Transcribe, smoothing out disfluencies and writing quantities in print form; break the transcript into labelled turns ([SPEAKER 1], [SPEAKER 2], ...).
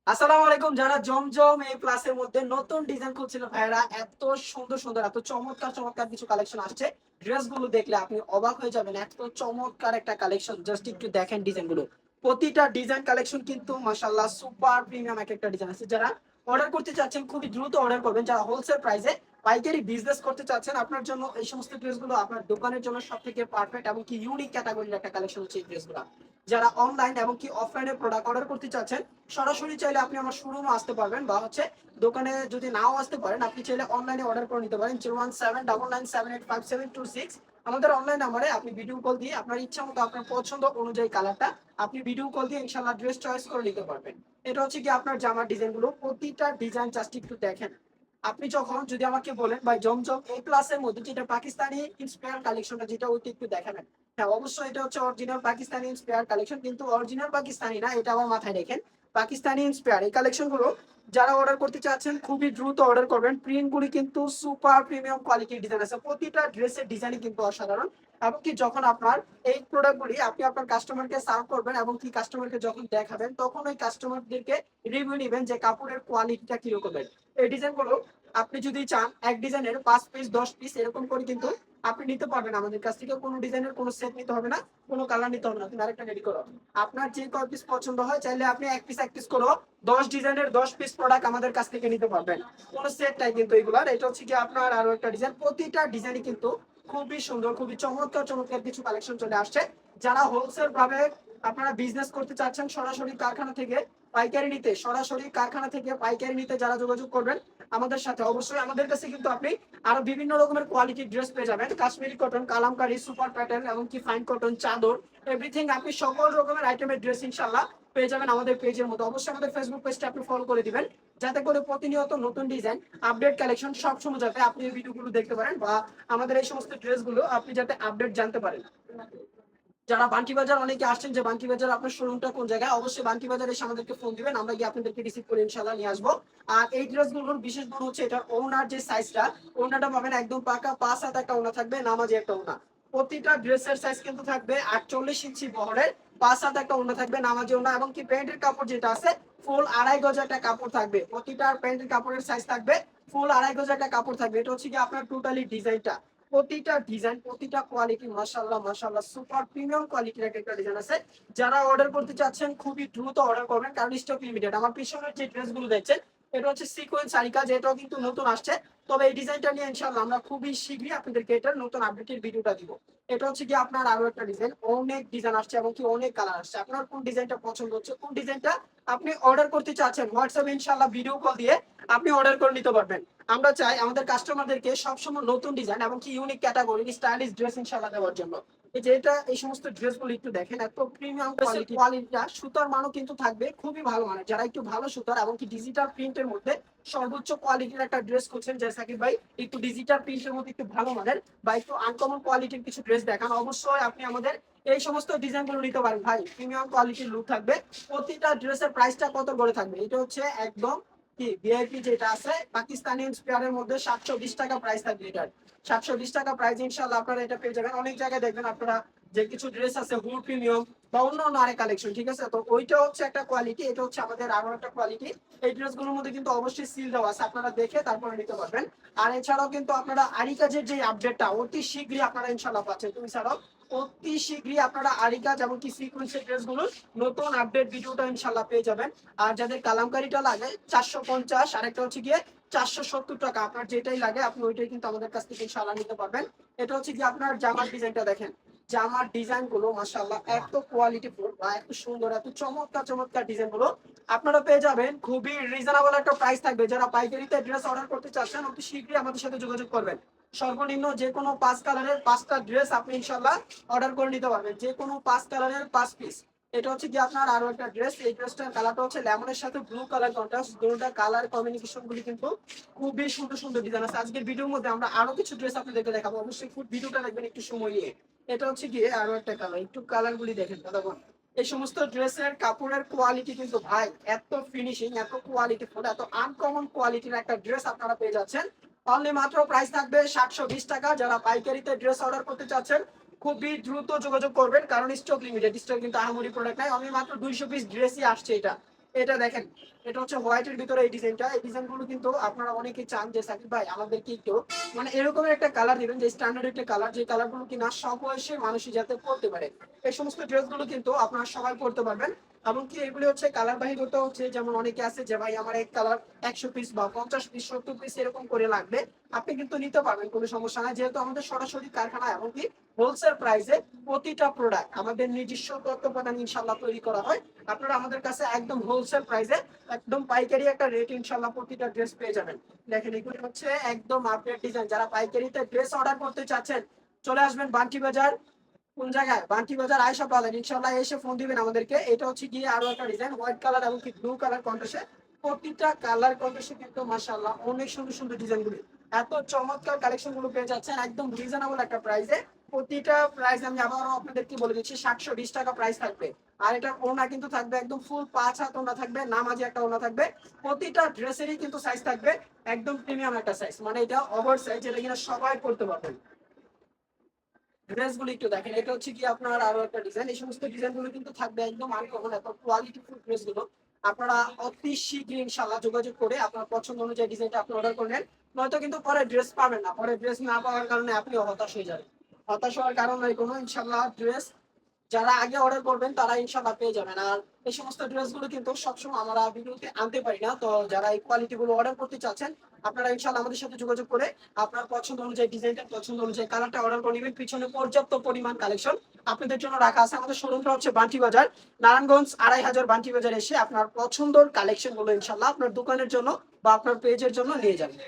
[SPEAKER 1] আসসালামু আলাইকুম। যারা জমজম এই প্লাসের মধ্যে নতুন ডিজাইন খুঁজছিল ভাইরা, এত সুন্দর সুন্দর এত চমৎকার চমৎকার কিছু কালেকশন আসছে। ড্রেস গুলো দেখলে আপনি অবাক হয়ে যাবেন, এত চমৎকার একটা কালেকশন। জাস্ট একটু দেখেন ডিজাইন গুলো। প্রতিটা ডিজাইন কালেকশন কিন্তু মাশাআল্লাহ সুপার প্রিমিয়াম এক একটা ডিজাইন আছে। যারা অর্ডার করতে চাচ্ছেন খুবই দ্রুত অর্ডার করবেন। যারা হোলসেল প্রাইসে পাইকারি বিজনেস করতে চাচ্ছেন, আপনার জন্য এই সমস্ত ড্রেসগুলো আপনার দোকানের জন্য সবথেকে পারফেক্ট এবং কি ইউনিক ক্যাটাগরির একটা কালেকশন হচ্ছে এই ড্রেসগুলো। যারা অনলাইন এবং কি অফলাইনে প্রোডাক্ট অর্ডার করতে চাচ্ছেন, সরাসরি চাইলে আপনি আমার শোরুমে আসতে পারবেন, বা হচ্ছে দোকানে যদি নাও আসতে পারেন আপনি চাইলে অনলাইনে অর্ডার করে নিতে পারেন। 01799785726 আমাদের অনলাইন নাম্বারে আপনি ভিডিও কল দিয়ে আপনার ইচ্ছা মতো আপনার পছন্দ অনুযায়ী কালারটা আপনি ভিডিও কল দিয়ে ইনশাল্লাহ ড্রেস চয়েস করে নিতে পারবেন। এটা হচ্ছে কি আপনার জামার ডিজাইনগুলো, প্রতিটা ডিজাইন জাস্ট একটু দেখেন। আপনি যখন যদি আমাকে বলেন ভাই জমজম এ ক্লাসের মধ্যে যেটা পাকিস্তানি ইন্সপায়ার কালেকশনটা যেটা ওইটা একটু দেখাবেন, হ্যাঁ অবশ্যই এটা হচ্ছে অরিজিনাল পাকিস্তানি ইন্সপায়ার কালেকশন, কিন্তু অরিজিনাল পাকিস্তানি না, এটা আমার মাথায় রেখেন। পাকিস্তানি ইন্সপায়ার এই কালেকশন গুলো যারা অর্ডার করতে চাচ্ছেন খুবই দ্রুত অর্ডার করবেন। প্রিন্ট গুলি কিন্তু সুপার প্রিমিয়াম কোয়ালিটির ডিজাইন আছে, প্রতিটা ড্রেসের ডিজাইনই কিন্তু অসাধারণ। এমনকি যখন আপনার এই প্রোডাক্ট গুলি আপনি আপনার কাস্টমারকে সার্ভ করবেন এবং কি কাস্টমারকে যখন দেখাবেন, তখন ওই কাস্টমারদেরকে রিভিউ নেবেন যে কাপড়ের কোয়ালিটিটা কিরকমের। এই ডিজাইন গুলো আপনি যদি চান এক ডিজাইনের 5 পিস 10 পিস এরকম করে কিন্তু আপনি নিতে পারবেন আমাদের কাছ থেকে। কোনো ডিজাইনের কোনো সেট নিতে হবে না, কোনো কালার নিতে হবে না, তুমি আরেকটা রেডি করো। আপনার যে কয় পিস পছন্দ হয় চাইলে আপনি এক পিস করো 10 ডিজাইনের 10 পিস প্রোডাক্ট আমাদের কাছ থেকে নিতে পারবেন। কোনো সেট নাই কিন্তু এগুলার। এটা হচ্ছে কি আপনার আরো একটা ডিজাইন, প্রতিটা ডিজাইনই কিন্তু খুবই সুন্দর, খুবই চমৎকার চমৎকার কিছু কালেকশন চলে আসছে। যারা হোলসেল ভাবে আপনারা বিজনেস করতে চাচ্ছেন, সরাসরি কারখানা থেকে পাইকারি নিতে, যারা যোগাযোগ করবেন আমাদের সাথে, অবশ্যই আমাদের কাছে কিন্তু আপনি আরো বিভিন্ন রকমের কোয়ালিটির ড্রেস পেয়ে যাবেন। Kashmiri cotton, Kalamkari, super pattern এবং কি ফাইন কটন, চাদর, এভরিথিং আপনি সকল রকমের আইটেমের ড্রেস ইনশাআল্লাহ পেয়ে যাবেন আমাদের পেজের মধ্যে। অবশ্যই আমাদের ফেসবুক পেজটা আপনি ফলো করে দিবেন, যাতে করে প্রতিনিয়ত নতুন ডিজাইন আপডেট কালেকশন সবসময় যাতে আপনি এই ভিডিওগুলো দেখতে পারেন, বা আমাদের এই সমস্ত ড্রেসগুলো আপনি যাতে আপডেট জানতে পারেন। যারা বান্টি বাজার অনেকে আসছেন যে বান্টি বাজার আপনার শোরুমটা কোন জায়গায়, অবশ্যই বান্টি বাজার এসে আমাদেরকে ফোন দিবেন, আমরা গিয়ে আপনাদেরকে রিসিভ করে ইনশাআল্লাহ নিয়ে আসবো। আর এই ড্রেসগুলোর বিশেষ গুণ হচ্ছে এটার ওনার যে সাইজটা, ওনাটা পাবেন একদম পাকা 5 হাত একটা ওনা থাকবে, নামাজি একটা ওনা। প্রতিটা ড্রেসের সাইজ কিন্তু থাকবে 48 ইঞ্চি বহরের, 5 হাত একটা ওনা থাকবে, নামাজি ওনা। এবং কি প্যান্টের কাপড় যেটা আছে ফুল 2.5 গজ একটা কাপড় থাকবে, প্রতিটা প্যান্টের কাপড়ের সাইজ থাকবে ফুল 2.5 গজ একটা কাপড় থাকবে। এটা হচ্ছে কি আপনার টোটালি ডিজাইনটা, প্রতিটা ডিজাইন প্রতিটা কোয়ালিটি মাশাআল্লাহ মাশাআল্লাহ সুপার প্রিমিয়াম কোয়ালিটির একটা ডিজাইন আছে। যারা অর্ডার করতে চাচ্ছেন খুবই দ্রুত অর্ডার করবেন, কারণ স্টক লিমিটেড। আমার পিছনের যে ড্রেসগুলো দেখছেন এটা হচ্ছে সিকোয়েন্স শাড়ি কাজ, এটাও কিন্তু নতুন আসছে। তবে এই ডিজাইনটা নিয়ে ইনশাআল্লাহ আমরা খুবই শীঘ্রই আপনাদেরকে এটার নতুন আপডেটের ভিডিওটা দিব। এটা হচ্ছে কি আপনার আরো একটা ডিজাইন, অনেক ডিজাইন আসছে এবং কি অনেক কালার আসছে। আপনার কোন ডিজাইনটা পছন্দ হচ্ছে, কোন ডিজাইনটা আপনি অর্ডার করতে চাচ্ছেন, হোয়াটসঅ্যাপে ইনশাআল্লাহ ভিডিও কল দিয়ে আপনি অর্ডার করে নিতে পারবেন। আমরা চাই আমাদের কাস্টমারদেরকে সবসময় নতুন ডিজাইন এবং কি ইউনিক ক্যাটাগরি স্টাইলিশ ড্রেস ইনশাআল্লাহ দেওয়ার জন্য। এই যে এটা এই সমস্ত ড্রেসগুলো একটু দেখেন, এত প্রিমিয়াম কোয়ালিটিটা, সুতার মানও কিন্তু থাকবে খুবই ভালো মানের। যারা একটু ভালো সুতার এবং কি ডিজিটাল প্রিন্টের মধ্যে সর্বোচ্চ কোয়ালিটির একটা ড্রেস করছেন, যে সাকিব ভাই একটু ডিজিটাল প্রিন্টের মধ্যে একটু ভালো মানের বা একটু আনকমন কোয়ালিটির কিছু ড্রেস দেখান, অবশ্যই আপনি আমাদের এই সমস্ত ডিজাইনগুলো নিতে পারেন ভাই। প্রিমিয়াম কোয়ালিটির লুক থাকবে। প্রতিটা ড্রেসের প্রাইসটা কত করে থাকবে, এটা হচ্ছে একদম কি ভিআইপি যেটা আছে পাকিস্তানি ইন্সপায়ারের মধ্যে 720 টাকা প্রাইস থাকবে এটার। 720 টাকা প্রাইস ইনশাআল্লাহ আপনারা এটা পেয়ে যাবেন। অনেক জায়গায় দেখবেন আপনারা যে কিছু ড্রেস আছে হুড প্রিমিয়াম বা অন্য অন্য আরেক কালেকশন, ঠিক আছে, তো ওইটা হচ্ছে একটা কোয়ালিটি, এটা হচ্ছে আমাদের আরো একটা কোয়ালিটি। এই ড্রেসগুলোর মধ্যে কিন্তু অবশ্যই সিল দেওয়া আছে, আপনারা দেখে তারপরে নিতে পারবেন। আর এছাড়াও কিন্তু আপনারা আরিকাজের যে আপডেটটা অতি শীঘ্রই আপনারা ইনশাআল্লাহ পাচ্ছেন, তুমি ছাড়াও অতি শীঘ্রই আপনারা আরিকাজ এবং কি সিকোয়েন্সের ড্রেসগুলোর নতুন আপডেট ভিডিওটা ইনশাআল্লাহ পেয়ে যাবেন। আর যাদের কালামকারীটা লাগে 450, আরেকটা হচ্ছে গিয়ে 470 টাকা, আপনার যেটাই লাগে আপনি ওইটাই কিন্তু আমাদের কাছ থেকে ইনশাআল্লাহ নিতে পারবেন। এটা হচ্ছে কি আপনার জামার ডিজাইনটা দেখেন, জামার ডিজাইন গুলো মাশাআল্লাহ এত কোয়ালিটিফুল বা এত সুন্দর এত চমৎকার চমৎকার ডিজাইন গুলো আপনারা পেয়ে যাবেন। খুবই রিজনেবল একটা প্রাইস থাকবে। যারা পাইকারিতে ড্রেস অর্ডার করতে চাচ্ছেন অতি শীঘ্রই আমাদের সাথে যোগাযোগ করবেন। সর্বনিম্ন যে কোনো 5 কালারের 5টা ড্রেস আপনি ইনশাআল্লাহ অর্ডার করে নিতে পারবেন, যে কোনো 5 কালারের 5 পিস। এটা হচ্ছে কি আপনার আরো একটা ড্রেস, এই ড্রেসটার কালারটা হচ্ছে লেমনের সাথে ব্লু কালার কন্ট্রাস্ট, দুটোটা কালার কম্বিনেশন গুলি কিন্তু খুবই সুন্দর সুন্দর ডিজাইন আছে। আজকের ভিডিওর মধ্যে আমরা আরো কিছু ড্রেস আপনাদেরকে দেখাবো, অবশ্যই ফুল ভিডিওটা দেখবেন একটু সময় নিয়ে। এটা হচ্ছে গিয়ে আরো একটা কালার, একটু কালার গুলি দেখেন দাদাগণ। এই সমস্ত ড্রেসের কাপড়ের কোয়ালিটি কিন্তু ভাই এত ফিনিশিং এত কোয়ালিটি ফুল এত আনকমন কোয়ালিটির একটা ড্রেস আপনারা পেয়ে যাচ্ছেন। অনলি মাত্র প্রাইস থাকবে 720 টাকা। যারা পাইকারিতে ড্রেস অর্ডার করতে চাচ্ছেন খুবই দ্রুত যোগাযোগ করবেন, কারণ স্টক লিমিটেড, স্টক কিন্তু আহামরি প্রোডাক্ট নাই, অনলি মাত্র 200 পিস ড্রেসই আসছে এটা। এটা দেখেন, এটা হচ্ছে হোয়াইটের ভিতরে এই ডিজাইনটা। এই ডিজাইনগুলো কিন্তু আপনারা অনেকেই চান যে সাকিব ভাই আমাদেরকে একটু মানে এরকমের একটা কালার দিবেন, যে স্ট্যান্ডার্ড একটা কালার, যে কালারগুলো কিনা সব বয়সের মানুষই যাতে পড়তে পারে। এই সমস্ত ড্রেসগুলো কিন্তু আপনারা সবাই পড়তে পারবেন। এমনকি এগুলি হচ্ছে কালার বাহিরত হচ্ছে, যেমন অনেকে আছে যে ভাই আমার এক কালার 100 পিস বা 50 পিস 70 পিস এরকম করে লাগবে, আপনি কিন্তু নিতে পারবেন, কোনো সমস্যা নাই। যেহেতু আমাদের সরাসরি কারখানা, এমনকি হোলসেল প্রাইসে প্রতিটা প্রোডাক্ট আমাদের নিজস্ব তত্ত্বাবধানে ইনশাল্লাহ তৈরি করা হয়। আপনারা আমাদের কাছে একদম হোলসেল প্রাইসে একদম পাইকারি একটা রেট ইনশাল্লাহ প্রতিটা ড্রেস পেয়ে যাবেন। দেখেন এগুলি হচ্ছে একদম আপডেট ডিজাইন। যারা পাইকারিতে ড্রেস অর্ডার করতে চাচ্ছেন চলে আসবেন বান্টি বাজার। কোন জায়গায়? বান্টি বাজার আয়সা পাবেন ইনশাল্লাহ, এসে ফোন দিবেন আমাদেরকে। এটা হচ্ছে গিয়ে আরো একটা ডিজাইন, হোয়াইট কালার এবং কি ব্লু কালার কন্ট্রাস্টে। প্রতিটা কালার কন্ট্রাস্টে কিন্তু মাশাআল্লাহ অনেক সুন্দর সুন্দর ডিজাইন গুলি, এত চমৎকার কালেকশন গুলো পেয়ে যাচ্ছেন একদম রিজনেবল একটা প্রাইসে। প্রতিটা প্রাইস আমি আবারও আপনাদেরকে বলে দিচ্ছি, 720 টাকা প্রাইস থাকবে। আর এটা ওড়না কিন্তু থাকবে একদম ফুল 5 হাত ওড়না থাকবে, নামাজি একটা ওড়না থাকবে। প্রতিটা ড্রেসেরই কিন্তু সাইজ থাকবে একদম প্রিমিয়াম একটা সাইজ, মানে এটা ওভার সাইজ, যেটা কিনা সবাই পড়তে পারবেন। ড্রেসগুলো একটু দেখেন, এটা হচ্ছে কি আপনার আরো একটা ডিজাইন। এই সমস্ত ডিজাইনগুলো কিন্তু থাকবে একদম আনকমন, এত কোয়ালিটিফুল ড্রেসগুলো। আপনারা অতি শীঘ্রই ইনশাআল্লাহ যোগাযোগ করে আপনার পছন্দ অনুযায়ী ডিজাইনটা আপনি অর্ডার করবেন। নয়তো কিন্তু পরে ড্রেস পাবেন না, পরে ড্রেস না পাওয়ার কারণে আপনি হতাশ হয়ে যাবেন। হতাশ হওয়ার কারণ নাই কোনো, ইনশাআল্লাহ ড্রেস যারা আগে অর্ডার করবেন তারা ইনশাআল্লাহ পেয়ে যাবেন। আর এই সমস্ত ড্রেসগুলো কিন্তু সবসময় আমরা ভিডিওতে আনতে পারি না, তো যারা এই কোয়ালিটি গুলো অর্ডার করতে চাচ্ছেন আপনারা ইনশাআল্লাহ আমাদের সাথে যোগাযোগ করে আপনার পছন্দ অনুযায়ী ডিজাইনটা, পছন্দ অনুযায়ী কালারটা অর্ডার করে নেবেন। পিছনে পর্যাপ্ত পরিমাণ কালেকশন আপনাদের জন্য রাখা আছে। আমাদের শোরুমটা হচ্ছে বান্টি বাজার, নারায়ণগঞ্জ 2500 বান্টি বাজার। এসে আপনার পছন্দের কালেকশন গুলো ইনশাআল্লাহ আপনার দোকানের জন্য বা আপনার পেজের জন্য নিয়ে যাবেন।